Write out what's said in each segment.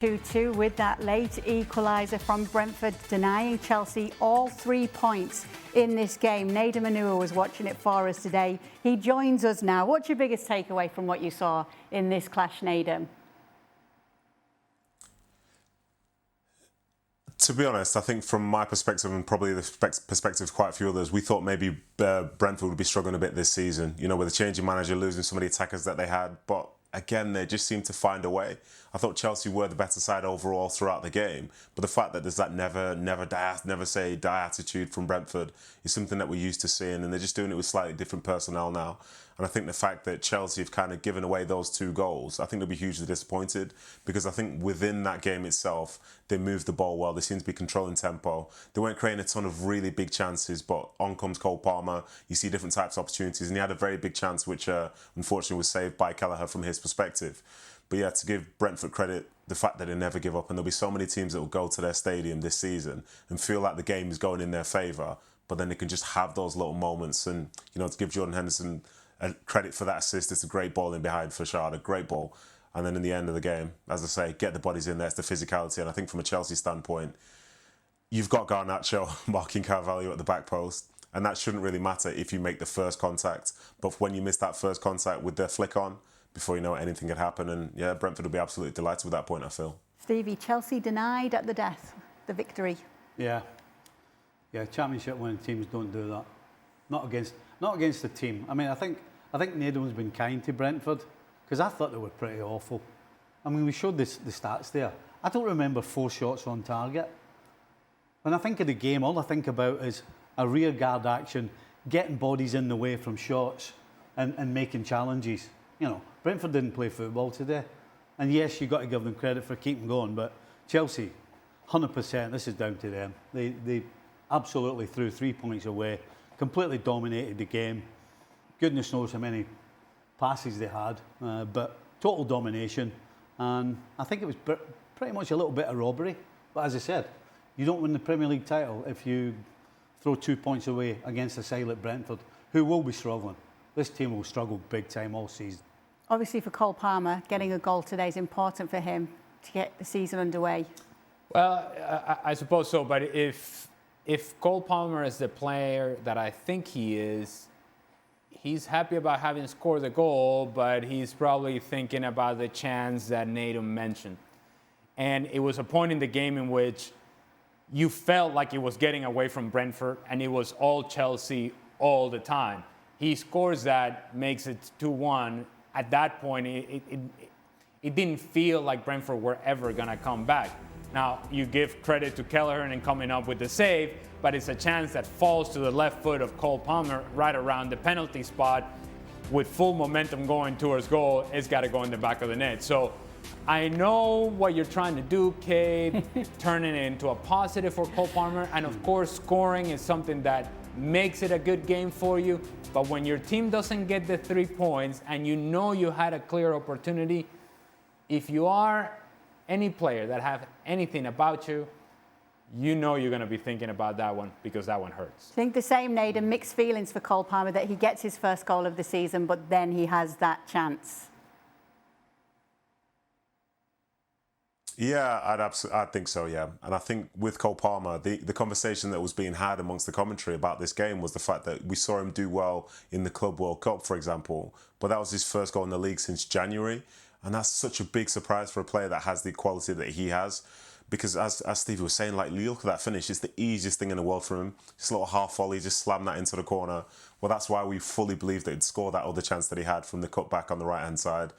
2-2 with that late equaliser from Brentford, denying Chelsea all 3 points in this game. Nedum was watching it for us today. He joins us now. What's your biggest takeaway from what you saw in this clash, Nedum? To be honest, I think from my perspective and probably the perspective of quite a few others, we thought maybe Brentford would be struggling a bit this season, you know, with the changing manager, losing some of the attackers that they had. But again, they just seemed to find a way. I thought Chelsea were the better side overall throughout the game, but the fact that there's that never say die attitude from Brentford is something that we're used to seeing, and they're just doing it with slightly different personnel now. And I think the fact that Chelsea have kind of given away those 2 goals, I think they'll be hugely disappointed, because I think within that game itself, they moved the ball well. They seemed to be controlling tempo. They weren't creating a ton of really big chances, but on comes Cole Palmer. You see different types of opportunities, and he had a very big chance, which unfortunately was saved by Kelleher from his perspective. But yeah, to give Brentford credit, the fact that they never give up, and there'll be so many teams that will go to their stadium this season and feel like the game is going in their favour, but then they can just have those little moments. And, you know, to give Jordan Henderson credit for that assist, it's a great ball in behind for Shard, a great ball. And then in the end of the game, as I say, get the bodies in there, it's the physicality. And I think from a Chelsea standpoint, you've got Garnacho marking Carvalho at the back post, and that shouldn't really matter if you make the first contact. But when you miss that first contact with their flick on, before you know it, anything could happen. And yeah, Brentford will be absolutely delighted with that point, I feel. Stevie, Chelsea denied at the death the victory. Yeah, Championship winning teams don't do that. Not against the team. I mean, I think Nedum's been kind to Brentford, because I thought they were pretty awful. I mean, we showed the stats there. I don't remember 4 shots on target. When I think of the game, all I think about is a rear guard action, getting bodies in the way from shots and making challenges. You know, Brentford didn't play football today. And yes, you've got to give them credit for keeping going, but Chelsea, 100%, this is down to them. They absolutely threw 3 points away, completely dominated the game. Goodness knows how many passes they had, but total domination. And I think it was pretty much a little bit of robbery. But as I said, you don't win the Premier League title if you throw 2 points away against a side like Brentford, who will be struggling. This team will struggle big time all season. Obviously, for Cole Palmer, getting a goal today is important for him to get the season underway. Well, I suppose so. But if Cole Palmer is the player that I think he is, he's happy about having scored the goal, but he's probably thinking about the chance that Nedum mentioned. And it was a point in the game in which you felt like it was getting away from Brentford, and it was all Chelsea all the time. He scores that, makes it 2-1. At that point, it didn't feel like Brentford were ever going to come back. Now, you give credit to Kelleher in coming up with the save, but it's a chance that falls to the left foot of Cole Palmer right around the penalty spot. With full momentum going towards goal, it's got to go in the back of the net. So I know what you're trying to do, Cade, turning it into a positive for Cole Palmer. And of course, scoring is something that makes it a good game for you. But when your team doesn't get the 3 points and you know you had a clear opportunity, if you are any player that have anything about you, you know you're going to be thinking about that one, because that one hurts. I think the same, Nedum, mixed feelings for Cole Palmer that he gets his first goal of the season, but then he has that chance. Yeah, I'd think so, yeah. And I think with Cole Palmer, the conversation that was being had amongst the commentary about this game was the fact that we saw him do well in the Club World Cup, for example, but that was his first goal in the league since January. And that's such a big surprise for a player that has the quality that he has. Because as Stevie was saying, like, look at that finish. It's the easiest thing in the world for him. Just a little half volley, just slam that into the corner. Well, that's why we fully believed that he'd score that other chance that he had from the cutback on the right-hand side.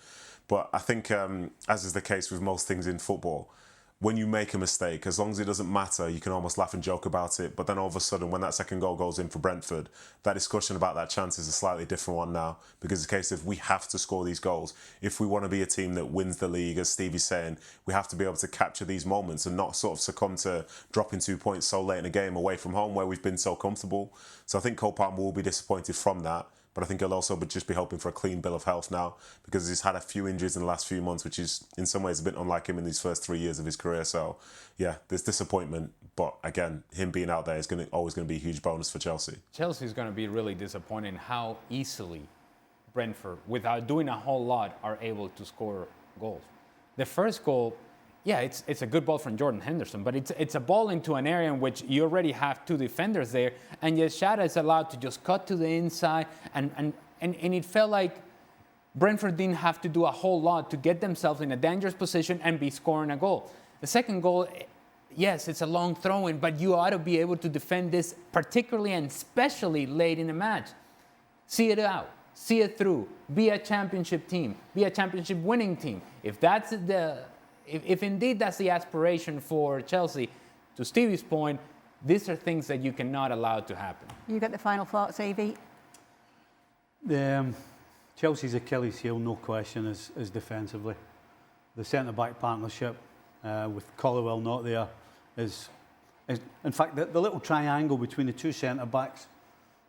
But I think, as is the case with most things in football, when you make a mistake, as long as it doesn't matter, you can almost laugh and joke about it. But then all of a sudden, when that second goal goes in for Brentford, that discussion about that chance is a slightly different one now, because it's a case of we have to score these goals. If we want to be a team that wins the league, as Stevie's saying, we have to be able to capture these moments and not sort of succumb to dropping 2 points so late in a game away from home where we've been so comfortable. So I think Cole Palmer will be disappointed from that. But I think he'll also just be hoping for a clean bill of health now, because he's had a few injuries in the last few months, which is in some ways a bit unlike him in these first 3 years of his career. So, yeah, there's disappointment. But again, him being out there is always going to be a huge bonus for Chelsea. Chelsea's going to be really disappointed in how easily Brentford, without doing a whole lot, are able to score goals. The first goal, yeah, it's a good ball from Jordan Henderson, but it's a ball into an area in which you already have two defenders there, and yet Shada is allowed to just cut to the inside, and it felt like Brentford didn't have to do a whole lot to get themselves in a dangerous position and be scoring a goal. The second goal, yes, it's a long throw-in, but you ought to be able to defend this, particularly and especially late in the match. See it out, see it through, be a championship team, be a championship winning team. If indeed that's the aspiration for Chelsea, to Stevie's point, these are things that you cannot allow to happen. You got the final thoughts, Evie? Chelsea's Achilles heel, no question, is defensively. The centre-back partnership with Colwell not there is in fact, the little triangle between the two centre-backs,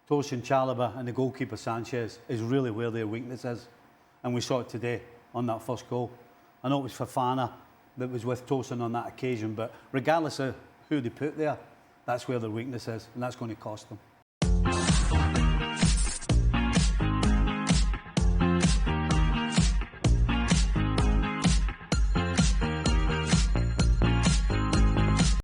Tosin Chalobah and the goalkeeper Sanchez, is really where their weakness is. And we saw it today on that first goal. I know it was Fofana that was with Tosin on that occasion, but regardless of who they put there, that's where their weakness is, and that's going to cost them.